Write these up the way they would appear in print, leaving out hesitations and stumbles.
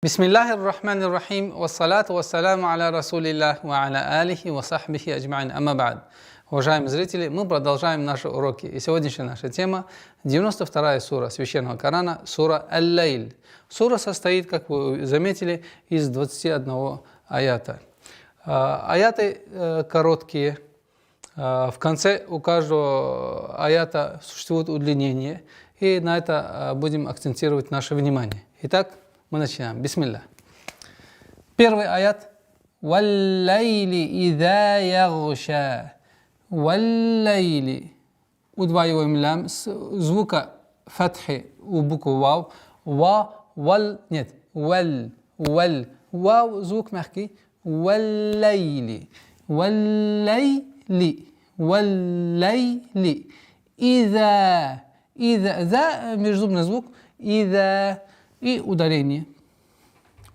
Бисмиллахир рахманир рахим, вассалату вассаляму аля расулиллах, ва аля алихи ва сахбихи аджмаин, амма ба'д. Уважаемые зрители, мы продолжаем наши уроки. И сегодняшняя наша тема 92-я сура Священного Корана, сура Аль-Лайль. Сура состоит, как вы заметили, из 21 аята. Аяты короткие. В конце у каждого аята существует удлинение. И на это будем акцентировать наше внимание. Итак, мы начинаем. Бисмилля. Первый аят. «Валлайли иза ягша». «Валлайли». Удваиваем лям с звука фатхи у буквы вау. Вал, нет. Вал. Вау, звук мягкий. «Валлайли». «Валлайли». «Валлайли». «Иза». «За» межзубный звук. «Иза». И ударение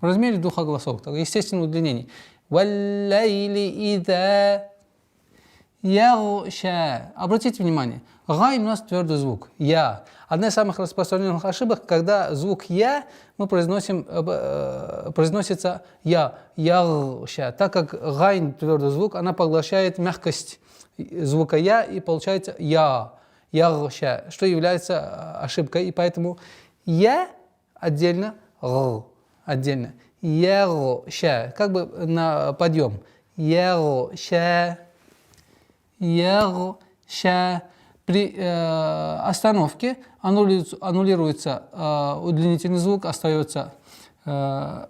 в размере двух голосов, естественно, удлинение. «Валлайли иза ягша». Обратите внимание, гай у нас твердый звук, я. Одна из самых распространенных ошибок, когда звук я мы произносится я, ягша. Так как гай твердый звук, она поглощает мягкость звука я и получается я, ягша, что является ошибкой. И поэтому я отдельно, отдельно. Ягша, как бы на подъем. Ягша. Ягша. При остановке аннулируется удлинительный звук, остается в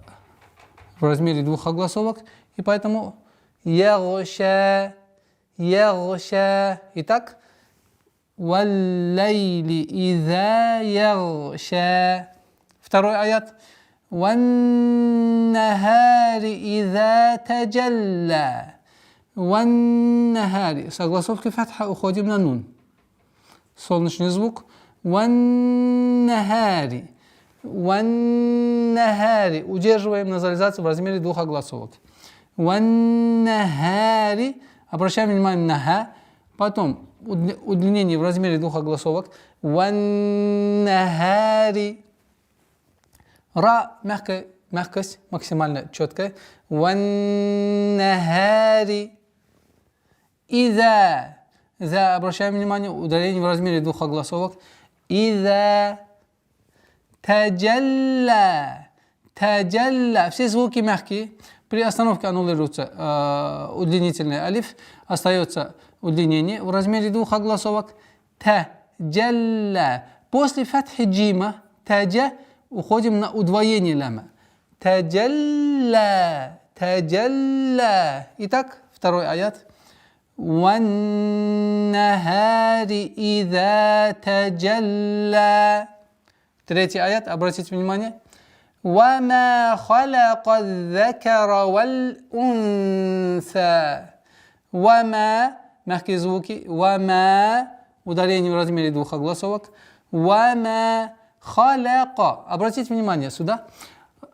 размере двух огласовок. И поэтому ягша, ягша. Итак, валлайли иза ягша. Второй аят. «Ваннахари иза таджалла». «Ваннахари». С огласовки фатха уходим на нун. Солнечный звук. «Ваннахари». «Ваннахари». Удерживаем назализацию в размере двух огласовок. «Ваннахари». Обращаем внимание на «ха». Потом удлинение в размере двух огласовок. «Ваннахари». Ра мягкость максимально четкая. «Ваннахари». «Иза». «За» обращаем внимание, ударение в размере двух огласовок. «Иза». «Таджалла». «Таджалла». Все звуки мягкие. При остановке аннулируется удлинительный алиф. Остается удлинение в размере двух огласовок. «Таджалла». После фатхи джима «таджа» уходим на удвоение ляма. Таджалла, таджалла. Итак, второй аят. Ваннахари иза таджалла. Третий аят, обратите внимание. Вама халака закара вал унса. Вама, мягкие звуки. Вама, ударение в размере двух огласовок. Вама халяка. Обратите внимание сюда.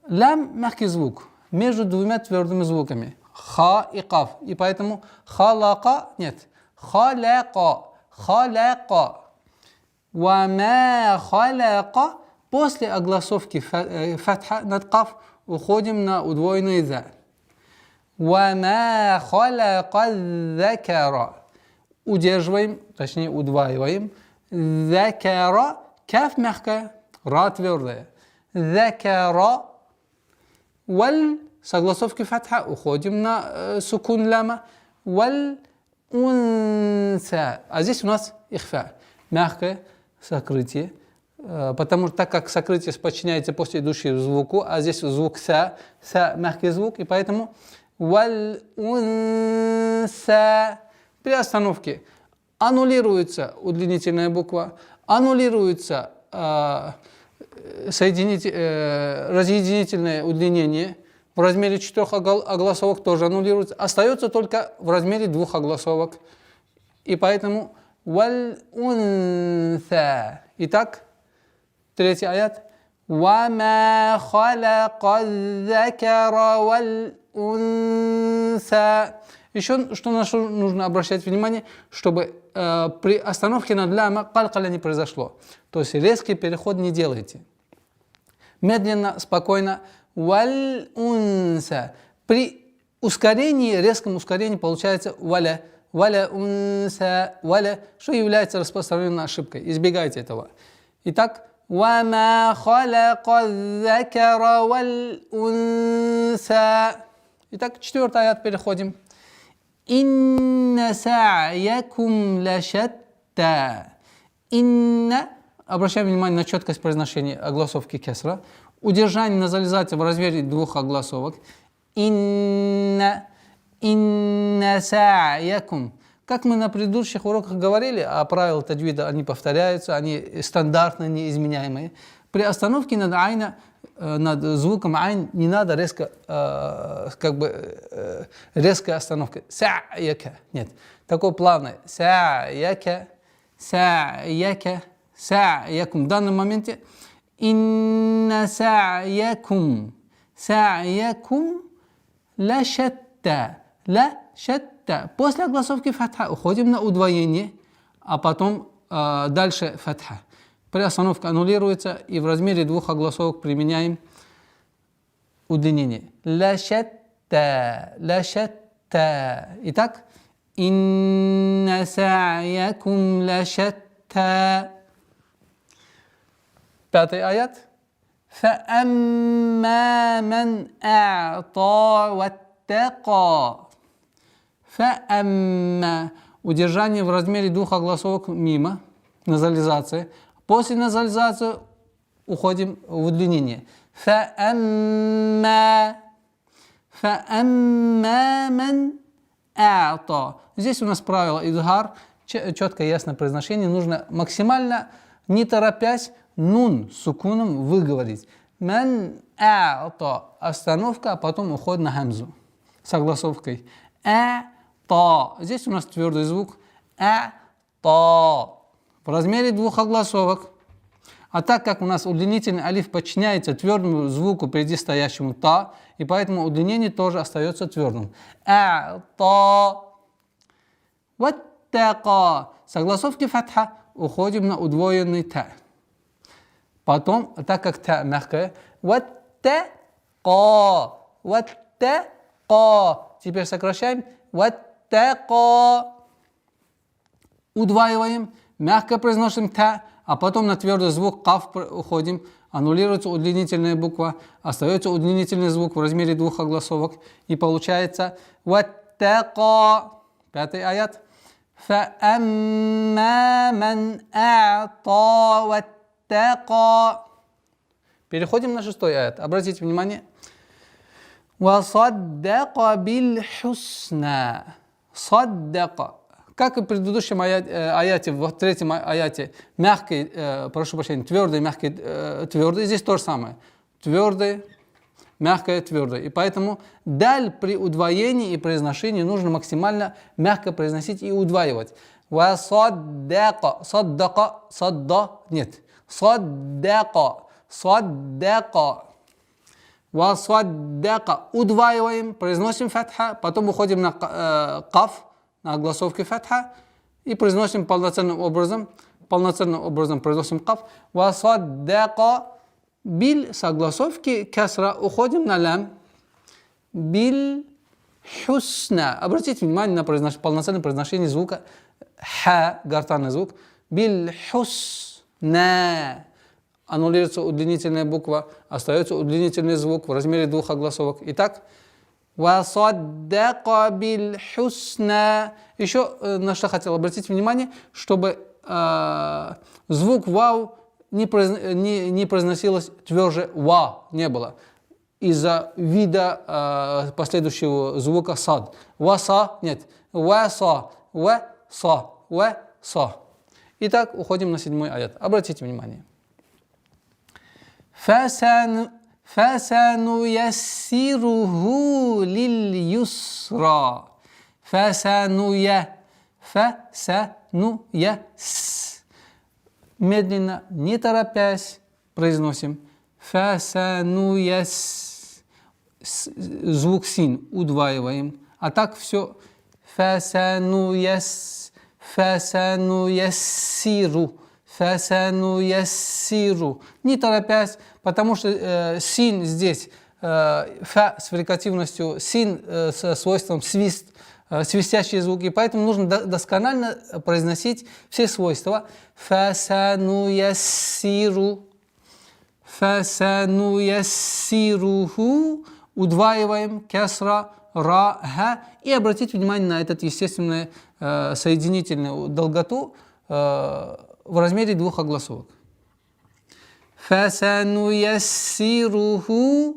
Лям мягкий звук между двумя твердыми звуками. Ха и каф. И поэтому халака нет. Халяка. Халяка. Вама халяка. После огласовки фатха над каф уходим на удвоенный за. Вама халяка закара. Удерживаем, точнее удваиваем. Закара. Каф мягкая. Ра твердая. Закара. Вал с огласовки фатха уходим на сукун ляма. Вал унса. А здесь у нас ихфа. Мягкое сокрытие. Потому что так как сокрытие подчиняется после идущему звуку, а здесь звук са мягкий звук, и поэтому вал унса. При остановке аннулируется удлинительная буква, аннулируется разъединительное удлинение в размере 4 огласовок тоже аннулируется, остается только в размере 2 огласовок. И поэтому вал унса. Итак, третий аят. Вама халака закара вал унса. Еще что нужно обращать внимание, чтобы при остановке над ляма калькаля не произошло. То есть резкий переход не делайте. Медленно, спокойно. валь унса. При ускорении, резком ускорении получается валя. Валя унса, валя, что является распространенной ошибкой. Избегайте этого. Итак, وَمَا خَلَقَ الذَّكَرَ وَالْأُنْثَى. Итак, 4-й аят переходим. إِنَّ سَعْيَكُمْ لَشَتَّى. Инна, обращаем внимание на четкость произношения огласовки кесра. Удержание назализации в размере 2 огласовок. Инна са'якум. Как мы на предыдущих уроках говорили, а правила таджвида, они повторяются, они стандартно неизменяемые. При остановке над звуком айн не надо резкая остановка. Са'яка. Нет. Такое плавное. Са'яка. В данном моменте инна са'якум лашатта. После огласовки фатха уходим на удвоение, а потом дальше фатха. При остановке аннулируется, и в размере 2 огласовок применяем удлинение. Лашатта. Итак, инна са'якум лашатта. 5-й аят. فَأَمَّا مَنْ أَعْطَى وَاتَّقَى. Фа'амма. Удержание в размере 2 огласовок мимо. Назализация. После назализации уходим в удлинение. Фа'амма ман а'та. Здесь у нас правило идгар. Четкое ясное произношение. Нужно максимально, не торопясь, нун с сукуном выговорить. Ман а'та. Остановка, а потом уход на хамзу. С огласовкой. Та. Здесь у нас твердый звук. Та. В размере 2 огласовок. А так как у нас удлинительный алиф подчиняется твердому звуку впереди стоящему та, и поэтому удлинение тоже остается твердым. Та. Ваттака. С огласовки фатха уходим на удвоенный та. Потом, так как та мягкая, ваттака. Теперь сокращаем. Ваттака. Удваиваем, мягко произносим та, а потом на твердый звук каф уходим. Аннулируется удлинительная буква, остается удлинительный звук в размере 2 огласовок. И получается ваттака. 5-й аят. فَأَمَّا مَنْ أَعْطَى وَاتَّقَى. Переходим на 6-й аят. Обратите внимание. وَصَدَّقَ بِالْحُسْنَى. صَدَّقَ. Как и в предыдущем аяте, в 3-м аяте, мягкий, твердый, мягкий, твердый. Здесь то же самое. Твердый, мягкое, твердое. И поэтому даль при удвоении и произношении нужно максимально мягко произносить и удваивать. وَصَدَّقَ. Нет. صَدَّقَ. وَصَدَّقَ. Удваиваем, произносим фатха, потом уходим на каф, на огласовке фатха, и произносим полноценным образом произносим каф. وَصَدَّقَ. Бил с огласовки касра уходим на лям. Бил хусна. Обратите внимание на полноценное произношение звука ха, гортанный звук. Бил хусна. Аннулируется удлинительная буква, остается удлинительный звук в размере 2 огласовок. Итак, وَصَدَّقَ بِالْحُسْنَى. Еще на что хотел обратить внимание, чтобы звук вау не произносилось тверже ва, не было. Из-за вида последующего звука сад. Васа, нет. Васа. Итак, уходим на 7-й аят. Обратите внимание. فَسَنُيَسِّرُهُ لِلْيُسْرَى. Медленно, не торопясь, произносим. Звук син удваиваем. А так все. фасануяссиру. Не торопясь, потому что син здесь фа с фрикативностью, син со свойством свист, свистящие звуки, поэтому нужно досконально произносить все свойства. Фасануяссиру, фасануяссируху, удваиваем, кясра, ра, ха, и обратите внимание на этот естественный соединительную долготу в размере двух огласовок. Фасануяссируху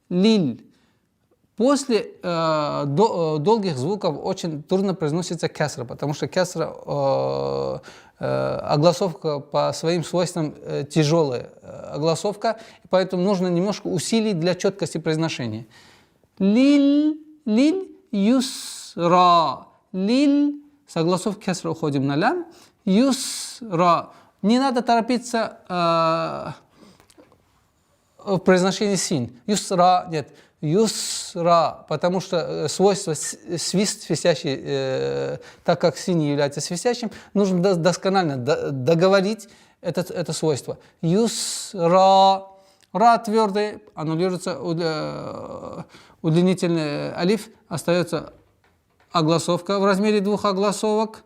лиль. После долгих звуков очень трудно произносится кясра, потому что кясра огласовка по своим свойствам тяжелая огласовка, поэтому нужно немножко усилий для четкости произношения. Лиль, лиль, юсра. Лиль, с огласовки кясра уходим на лям. Юсра. Не надо торопиться в произношении син. Юсра, нет. Юсра, потому что свойство свист свистящий, так как син является свистящим, нужно досконально договорить это свойство. Юсра. Ра твердый, аннулируется удлинительный алиф, остается огласовка в размере двух огласовок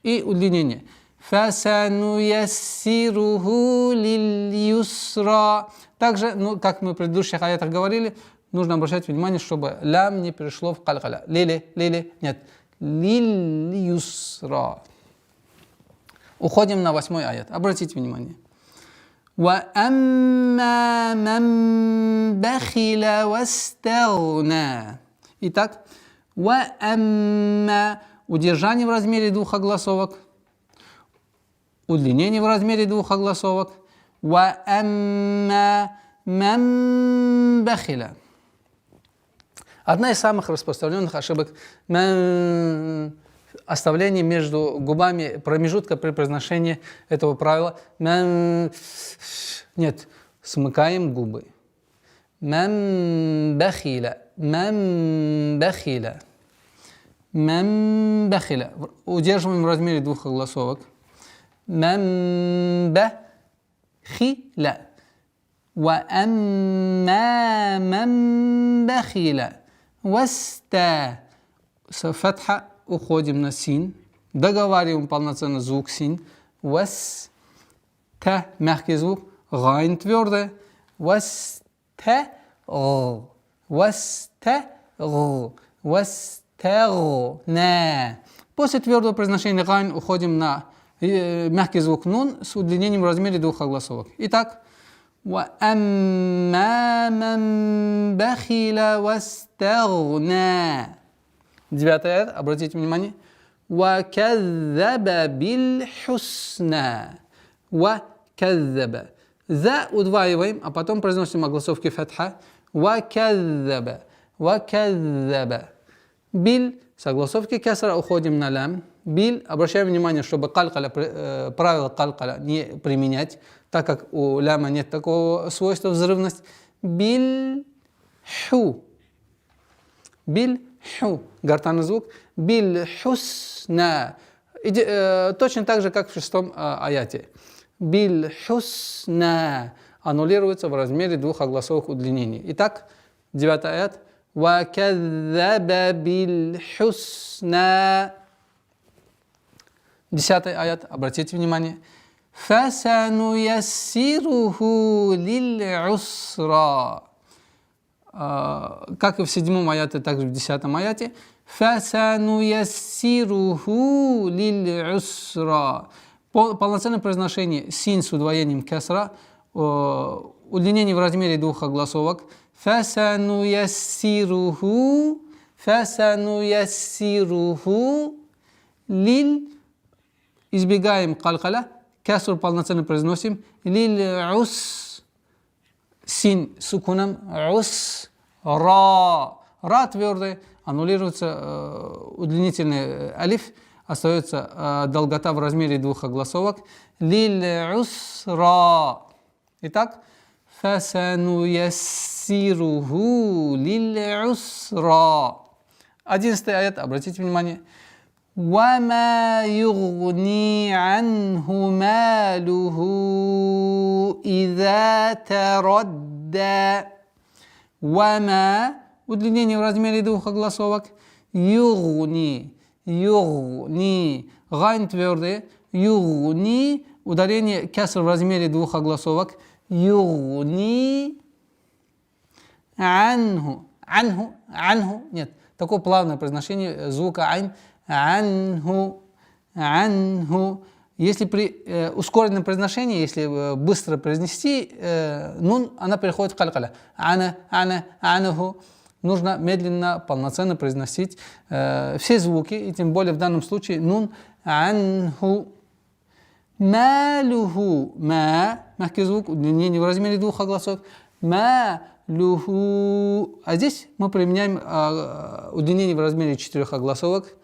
и удлинение. Фасануяссируху лиль-юсра. Также, как мы в предыдущих аятах говорили, нужно обращать внимание, чтобы лям не перешло в калькаля. Лили, лили, нет. Лиль-юсра. Уходим на 8-й аят. Обратите внимание. وَأَمَّا مَنْ بَخِلَ وَاسْتَغْنَى. Итак, وَأَمَّا удержание в размере двух огласовок, удлинение в размере двух огласовок. وَأَمَّا مَنْ بَخِلَ. Одна из самых распространенных ошибок оставление между губами промежутка при произношении этого правила. Нет, смыкаем губы. Ман бахиля, ман бахиля, ман бахиля. Удерживаем в размере двух огласовок. Ман бахиля. Ва амма ман бахиля. Васта. С фатха уходим на син, договариваем полноценно звук син. Вас, та, мягкий звук, гайн твердый. Вас, та, г, вас, та, г, вас, та, г, на. После твердого произношения гайн уходим на мягкий звук нун с удлинением в размере двух огласовок. Итак, وَأَمَّا مَنْ بَخِلَ وَاسْتَغْنَى. 9-й аят, обратите внимание. وَكَذَّبَ بِالْحُسْنَى. وَكَذَّبَ. За удваиваем, а потом произносим огласовки фатха. وَكَذَّبَ. وَكَذَّبَ. Бил, с огласовки кясра уходим на лям. Бил, обращаем внимание, чтобы правило калькаля не применять, так как у ляма нет такого свойства взрывность. Бил ху. Бил ху. Гортанный звук. Бил хусна. Точно так же, как в 6-м аяте. Бил хусна. Аннулируется в размере двух огласовых удлинений. Итак, 9-й аят. وَكَذَّبَ بِالْحُسْنَى. 10-й аят, обратите внимание. فَسَنُيَسِّرُهُ لِلْعُسْرَى. Как и в 7-м аяте, так и в 10-м аяте. فَسَنُيَسِّرُهُ لِلْعُسْرَى. Полноценное произношение син с удвоением кесра, удлинение в размере двух огласовок. فَسَنُيَسِّرُهُ лиль. Избегаем калькаля, кеср полноценно произносим. Лиль-ус. Син сукуном. Ус. Ра. Ра твердый. Аннулируется удлинительный алиф. Остается долгота в размере двух огласовок. Лиль-ус-ра. Итак. فَسَنُيَسِّرُهُ لِلْعُسْرَى. 11-й аят, обратите внимание. وَمَا يُغْنِي عَنْهُ مَالُهُ إِذَا تَرَدَّى. Вама. Удлинение в размере двух огласовок. Югни. Югни. Гайн твердый. Югни. Ударение кеср в размере двух огласовок. Югни. Анху. Анху. Анху. Нет. Такое плавное произношение звука айн. Анху. Анху. Если при ускоренном произношении, если быстро произнести нун, она переходит в калькаля. Ана, ана, анаху. Нужно медленно, полноценно произносить все звуки, и тем более в данном случае нун, анху. Малюху. Ма. Мягкий звук, удлинение в размере двух огласов. Малюху. А здесь мы применяем удлинение в размере четырех огласовок.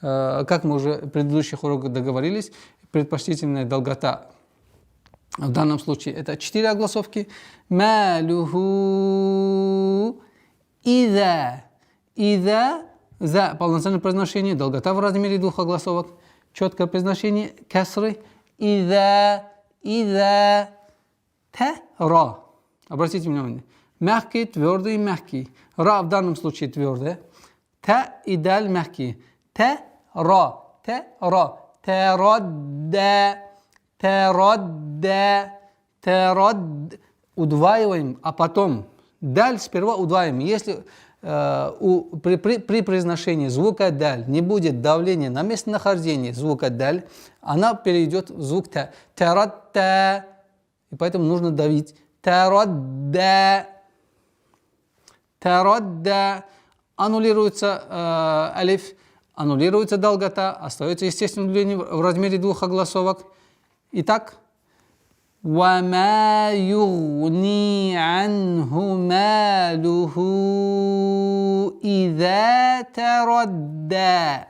Как мы уже в предыдущих уроках договорились, предпочтительная долгота в данном случае это 4 огласовки. Малюху. Иза. Иза. За полноценное произношение, долгота в размере двух огласовок. Четкое произношение, касры. Иза. Иза. Та. Ра. Обратите внимание. Мягкий, твердый, мягкий. Ра в данном случае твердая. Та и даль мягкие. Та. Ра. Та. Ра. Тарадда. Тарадда. Тарад. Удваиваем, а потом даль сперва удваиваем. Если при произношении звука даль не будет давления на местонахождение звука даль, она перейдет в звук та. Тарадда. И поэтому нужно давить. Тарадда. Тарадда. Аннулируется алиф. Аннулируется долгота, остается естественное удлинение в размере двух огласовок. Итак, وَمَا يُغْنِي عَنْهُ مَالُهُ إِذَا تَرَدَّى.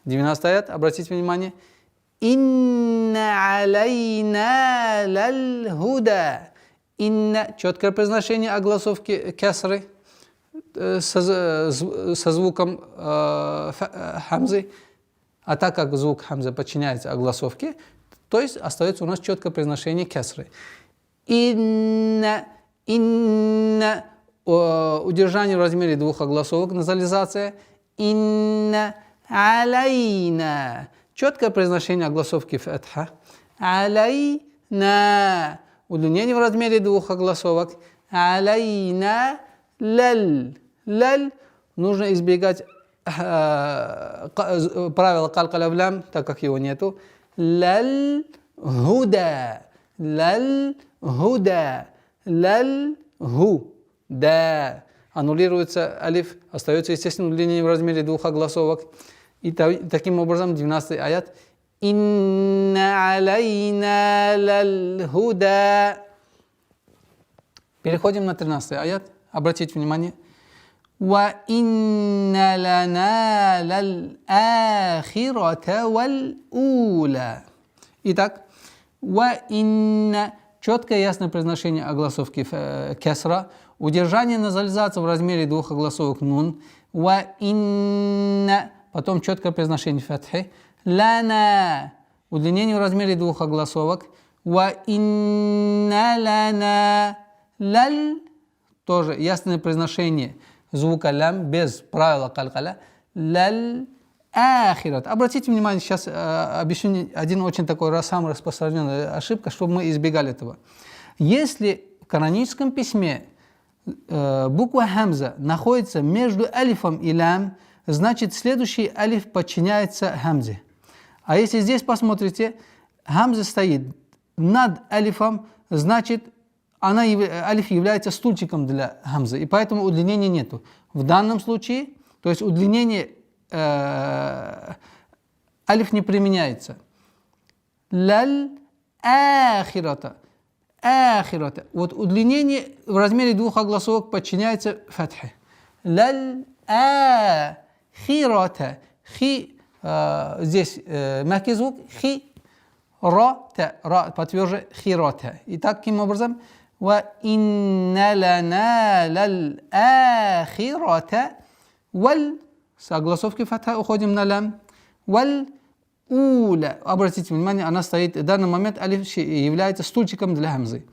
90 аят, обратите внимание. «Инна алейна лаль-худа». «Инна» – четкое произношение огласовки кесры со звуком хамзы, а так как звук хамзы подчиняется огласовке, то есть остается у нас четкое произношение кесры. Инна, инна, удержание в размере двух огласовок, назализация. Инна алейна, четкое произношение огласовки фатха. Алейна, удлинение в размере двух огласовок. Алейна лаль. Лаль. Нужно избегать правила калькаля в лям, так как его нету. Лаль худа. Лаль худа. Лаль ху. Да. Аннулируется алиф. Остается естественное удлинение в размере двух огласовок. И таким образом 12 аят. Инна алейна лаль худа. Переходим на 13 аят. Обратите внимание. وَإِنَّ لَنَا لَلْآخِرَةَ وَالْأُولَى. Итак, وَإِنَّ четкое ясное произношение огласовки кесра, удержание назализации в размере двух огласовок нун, وَإِنَّ потом четкое произношение фатхи, лана удлинение в размере двух огласовок, وَإِنَّ لَنَا лаль тоже ясное произношение звука лям без правила калькаля. Лаль ахират. Обратите внимание, сейчас объясню один очень такой самый распространенная ошибка, чтобы мы избегали этого. Если в каноническом письме буква хамза находится между алифом и лям, значит следующий алиф подчиняется хамзе. А если здесь посмотрите, хамза стоит над алифом, значит алиф является стульчиком для хамзы, и поэтому удлинения нету. В данном случае, то есть удлинение алиф не применяется. Лаль ахирата. Ахирата. Вот удлинение в размере двух огласовок подчиняется фатхе. Лаль ахирата. Хи, здесь мягкий звук, хи, ра, та, ра, потверже, хирата. И таким образом, وَإِنَّ لَنَا لَلْآخِرَةَ وَالْ с огласовки фатха уходим на лям. وَالْأُولَى. Обратите внимание, она стоит, в данный момент алиф является стульчиком для хамзы.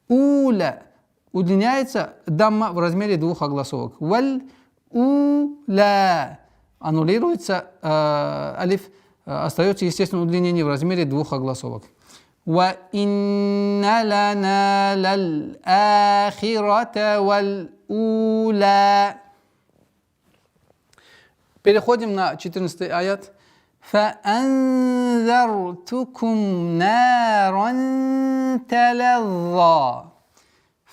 Уля. удлиняется дамма в размере двух огласовок. Валь-у-ла. Аннулируется алиф, остается естественное удлинение в размере двух огласовок. Ва-инна лана лал-ахирата валь-ула. Переходим на 14 аят. فَأَنذَرْتُكُمْ نَارًا تَلَظَّى.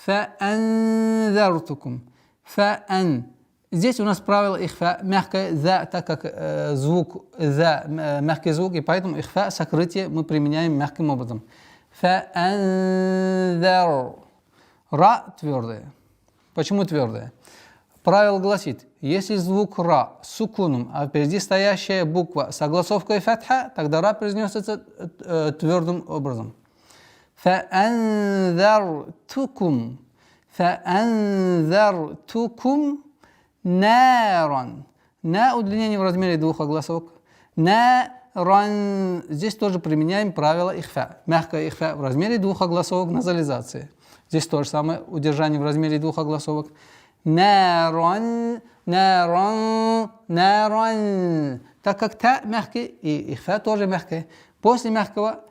فَأَنذَرْتُكُمْ. فَأَن. Здесь у нас правило ихфа, мягкое за, так как звук за, мягкий звук, и поэтому ихфа, сокрытие, мы применяем мягким образом. فَأَنذَرْ. Ра твердое. Почему твердое? Правило гласит, если звук ра с сукуном, а впереди стоящая буква с огласовкой фатха, тогда ра произносится твердым образом. فَأَنذَرْتُكُمْ. فَأَنذَرْتُكُمْ наран. На удлинение в размере двух огласовок. Наран. Здесь тоже применяем правило ихфа. Мягкое ихфа в размере двух огласовок, назализация. Здесь то же самое удержание в размере двух огласовок. Наран, наран, наран. Так как та мягкий и ихфа тоже мягкое. После мягкого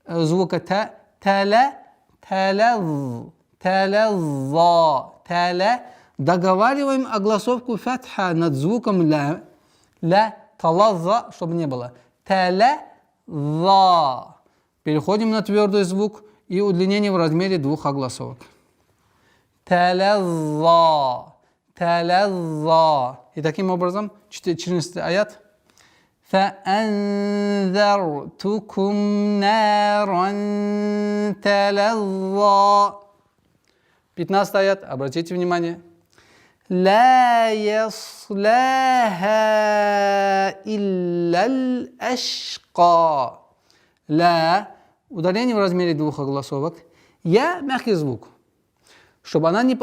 звука та, таля, талязз, талязза, таля. Договариваем огласовку фатха над звуком ля, ля, талазза, чтобы не было. Таля, за. Переходим на твердый звук и удлинение в размере двух огласовок. Талазза, талазза. И таким образом, 14 аят. فَأَنذَرْتُكُمْ نَارًا تَلَظَّى. 15 аят, обратите внимание. لا يصلاها إلا الأشقى. لا. Ударение в размере двух огласовок. Я мягкий звук. Чтобы она не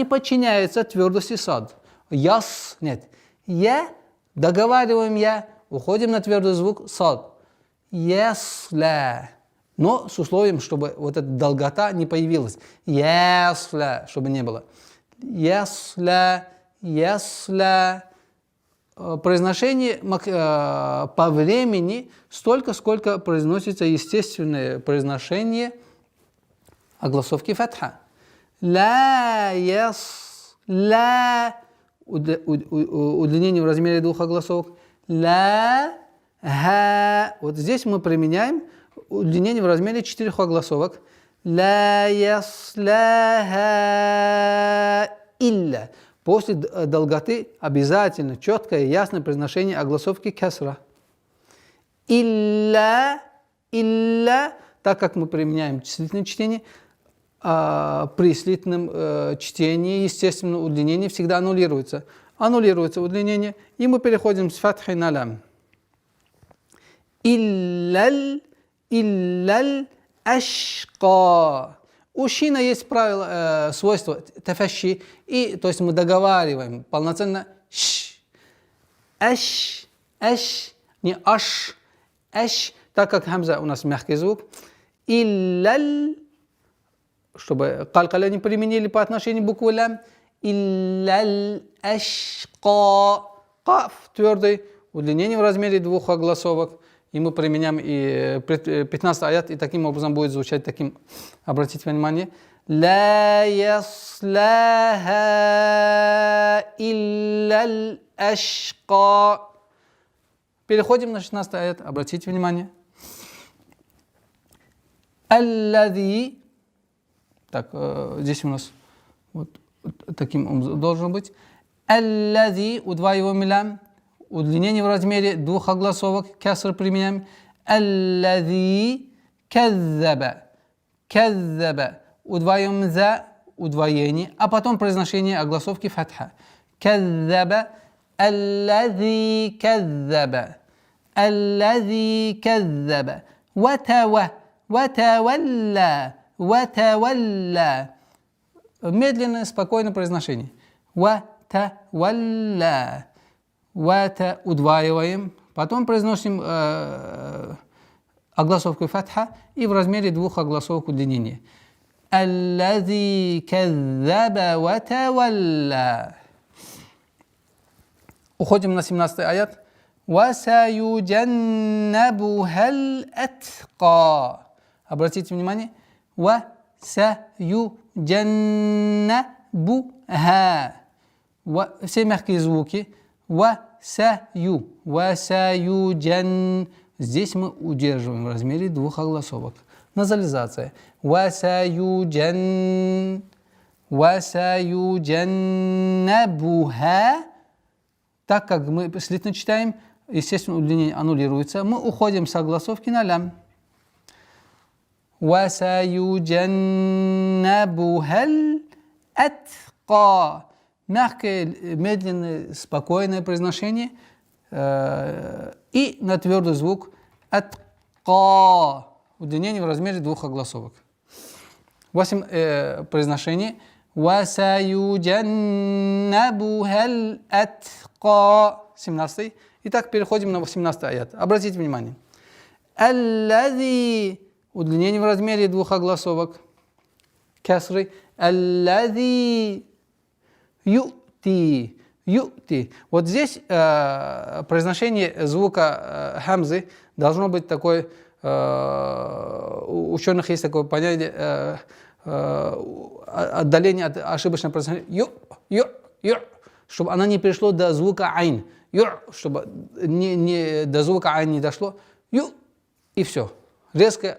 подчиняется твердости сад. Яс. Нет. Я. Договариваем я. Уходим на твердый звук сад. Ясла. Но с условием, чтобы вот эта долгота не появилась. Ясла. Чтобы не было. Ясла, ясла. Произношение по времени столько, сколько произносится естественное произношение огласовки фатха. Ла, яс, ла. Удлинение в размере двух огласовок. Ла, ха. Вот здесь мы применяем удлинение в размере 4 огласовок. لا يصلها إلا. После долготы обязательно четкое и ясное произношение огласовки кесра. Илля, илля, так как мы применяем числительное чтение, при слитном чтении, естественно, удлинение всегда аннулируется. Аннулируется удлинение, и мы переходим с фатхи на лям. Илляль, илляль, ашка. У шина есть правило, свойство тафаши, и то есть мы договариваем полноценно ш, аш, аш, не аш, аш, так как хамза у нас мягкий звук. Илляль, чтобы калькаля не применили по отношению к букве лям. Илляль ашка. Каф твердый, удлинение в размере двух огласовок. И мы применяем и 15 аят, и таким образом будет звучать таким. Обратите внимание. لا يصلاها إلا الأشقى. Переходим на 16 аят. Обратите внимание. الذي. Так, здесь у нас вот таким образом должен быть. الذي. Удваиваем лям. Удлинение в размере двух огласовок. Кеср применяем. Аллади каззаба. Каззаба. Удваиваем за удвоение, а потом произношение огласовки фатха. Каззаба. Аллади каззаба. Аллади каззаба. Ватава. Ватавалла. Ватавалла. Медленное, спокойное произношение. Ватавалла. Вата удваиваем, потом произносим огласовку фатха и в размере двух огласовок удлинения. الذي كذب وتولى. Уходим на 17 аят. وَسَيُجَنَّبُهَا الْأَتْقَى. Обратите внимание. وَسَيُجَنَّبُهَا. Все мягкие звуки. وَسَيُجَنَّ. Здесь мы удерживаем в размере двух огласовок. Назализация. وَسَيُجَنَّبُهَا. Так как мы слитно читаем, естественно, удлинение аннулируется. Мы уходим с огласовки на лям. وَسَيُجَنَّبُهَا الْأَتْقَى. Мягкое, медленное, спокойное произношение. И на твердый звук «атқа». Удлинение в размере двух огласовок. 8 произношений. وَسَيُجَنَّبُهَا الْأَتْقَى. 17. Итак, переходим на 18 аят. Обратите внимание. الَّذِي. Удлинение в размере двух огласовок. Касры. الَّذِي ю'ти. Ю'ти. Вот здесь произношение звука хамзы должно быть такое, у ученых есть такое понятие отдаление от ошибочного произношения. Чтобы она не перешло до звука айн. Чтобы до звука айн не дошло. И все. Резкое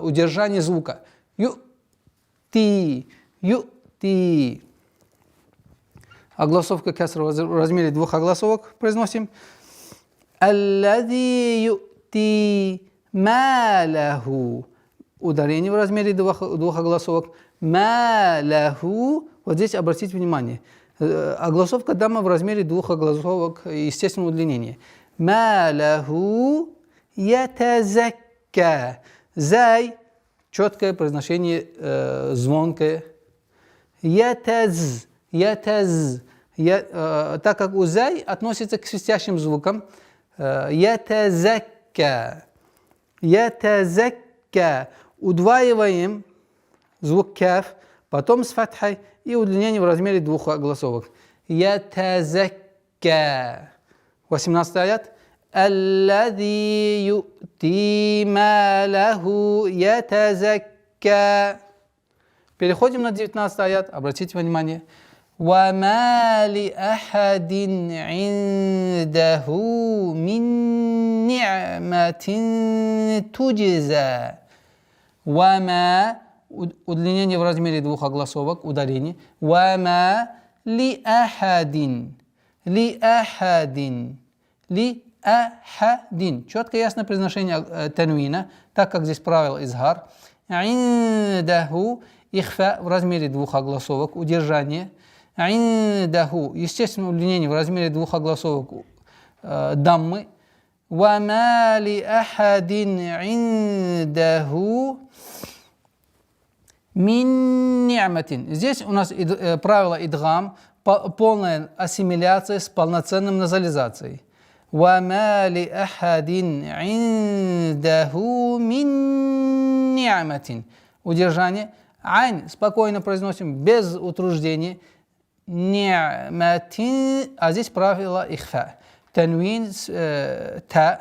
удержание звука. Ю'ти. Ю'ти. Огласовка касра в размере двух огласовок произносим. Аллади ю'ти маляху. Ударение в размере двух огласовок. Маляху. Вот здесь обратите внимание. Огласовка дамма в размере двух огласовок, естественное удлинение. Маляху ятазакка. Зай. Четкое произношение, звонкое. Ятаз. Так как узай относится к свистящим звукам. Ятазакка. Удваиваем звук каф, потом с фатхой и удлинение в размере двух огласовок. Ятазакка. 18 аят. Аллади ю'ти маляху ятазакка. Переходим на 19 аят. Обратите внимание. وَمَا لِأَحَدٍ عِنْدَهُ مِنْ نِعْمَةٍ تُجْزَى. وَمَا. Удлинение в размере двух огласовок. Ударение. وَمَا لِأَحَدٍ. Четко ясное произношение танвина, так как здесь правило изхар. عِنْدَهُ. Ихфа в размере двух огласовок. Удержание. Индаху. Естественно, удлинение в размере двух огласовок даммы. Вама ли ахадин индаху мин ни'матин. Здесь у нас правило идгам, полная ассимиляция с полноценным назализацией. Вама ли ахадин индаху мин ни'матин. Удержание. Айн спокойно произносим, без утруждения. Ни'матин. А здесь правило ихфа. Танвин с та.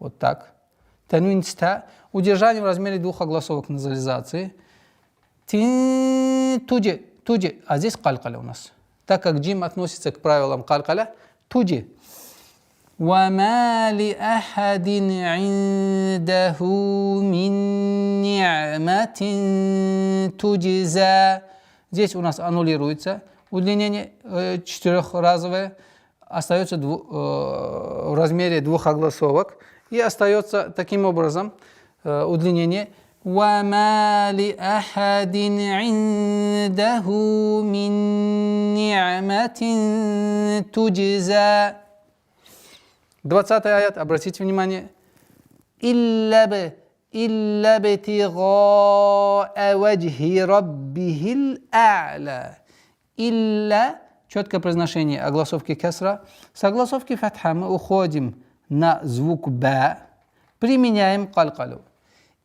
Вот так. Танвин с та. Удержание в размере двух огласовок назализации. Туджи. А здесь калькаля у нас. Так как джим относится к правилам калькаля. Туджи. وَمَا لِأَحَدٍ عِنْدَهُ مِنْ نِعْمَةٍ تُجْزَى. Здесь у нас аннулируется удлинение четырехразовое, остается в размере двух огласовок и остается таким образом удлинение وَمَا لِأَحَدٍ عِنْدَهُ مِنْ نِعْمَةٍ تُجْزَى. 20 аят, обратите внимание. Илля бтигаа ваджхи раббихил а'ля. Илля, четкое произношение огласовки касра. С огласовки фатха мы уходим на звук ба, применяем калкалу.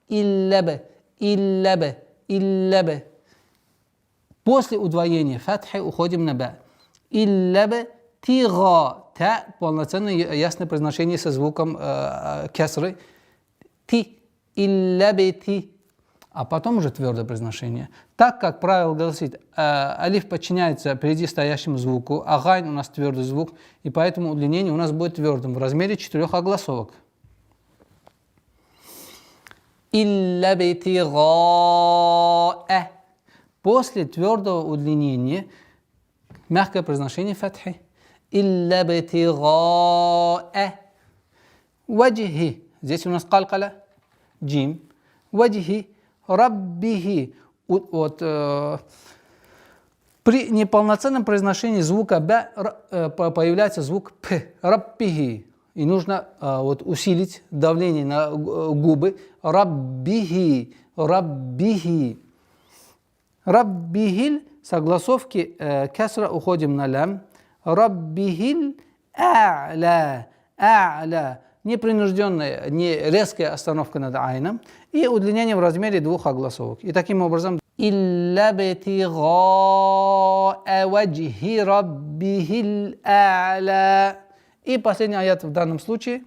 Илля Иллябе. После удвоения фатхи уходим на ба. Иллябе тига. Та полноценное ясное произношение со звуком кесры. Ти. Иллябе ти. А потом уже твердое произношение. Так как правило гласит, алиф подчиняется впереди стоящему звуку, а гайн у нас твердый звук, и поэтому удлинение у нас будет твердым в размере 4 огласовок. Илля битига'a. После твердого удлинения мягкое произношение фатхи. Илля битига'a. Ваджхи. Здесь у нас калкала. Джим. Ваджхи. Раббихи. Вот, при неполноценном произношении звука б появляется звук п. Раббихи. И нужно усилить давление на губы. Раббихи. Раббихи. Раббихиль. Согласовки кесра уходим на лям. Раббихиль а'ля. А'ля. Непринужденная, не резкая остановка над айном и удлинение в размере 2 огласовок. И таким образом илля битига'a ваджхи раббихил а'ля. И последний аят в данном случае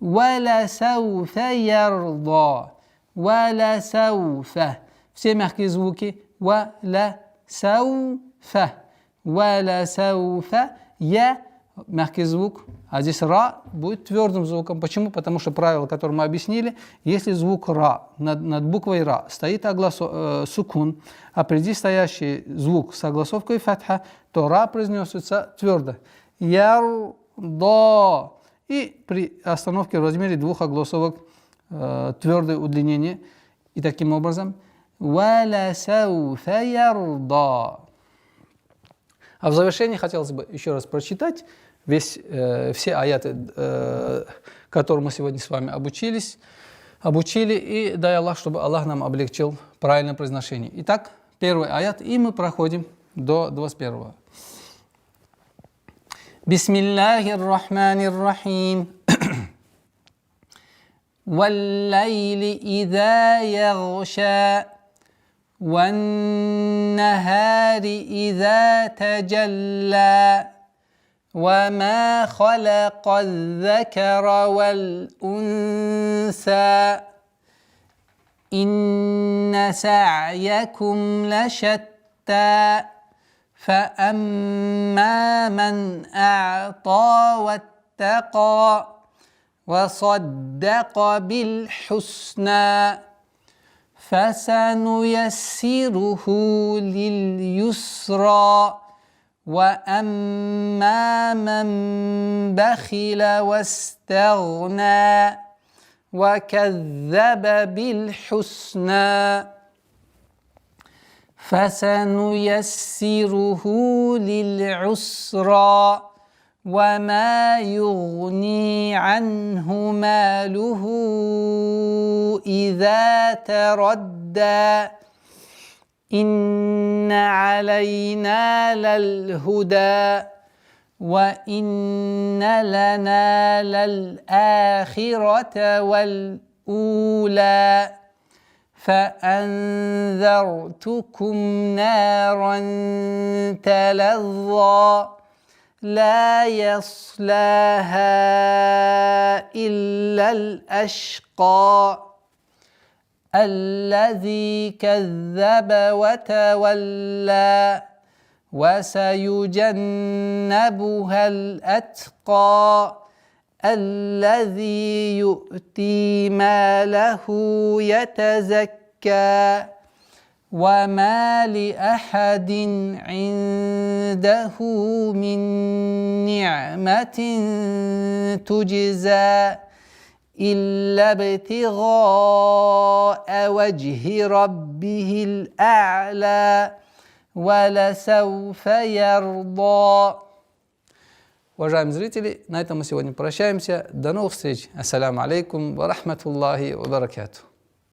валя сауфа ярда. Валя сауфа. Все мягкие звуки. Валя сауфа. Валя сауфа. Я мягкий звук. А здесь ра будет твердым звуком. Почему? Потому что правило, которое мы объяснили, если звук ра над буквой ра стоит сукун, а впереди стоящий звук с огласовкой фатха, то ра произносится твердо. Ярда. И при остановке в размере 2 огласовок твердое удлинение. И таким образом валя сауфа ярда. А в завершении хотелось бы еще раз прочитать все аяты, которые мы сегодня с вами обучили, и дай Аллах, чтобы Аллах нам облегчил правильное произношение. Итак, первый аят, и мы проходим до 21-го. Бисмиллахир рахманир рахим. Валлайли иза ягша. والنهار إذا تجلى وما خلق الذكر والأنثى إن سعيكم لشتى فأما من أعطى واتقى وصدق بالحسنى فسنيسره لليسرى وأما من بخل واستغنى وكذب بالحسنى فسنيسره للعسرى وما يغني عنه ماله إذا تردى إن علينا للهدى وإن لنا للآخرة والأولى فأنذرتكم نارا تلظى لا يصلاها إلا الأشقى الذي كذب وتولى وسيجنبها الأتقى الذي يؤتي ماله يتزكى وما لأحد عنده من نعمة تجزى إلا ابتغاء وجه ربه الأعلى ولسوف يرضى. Уважаемые зрители, на этом мы сегодня прощаемся. До новых встреч. Ассаляму алейкум ва рахматуллахи ва баракатух.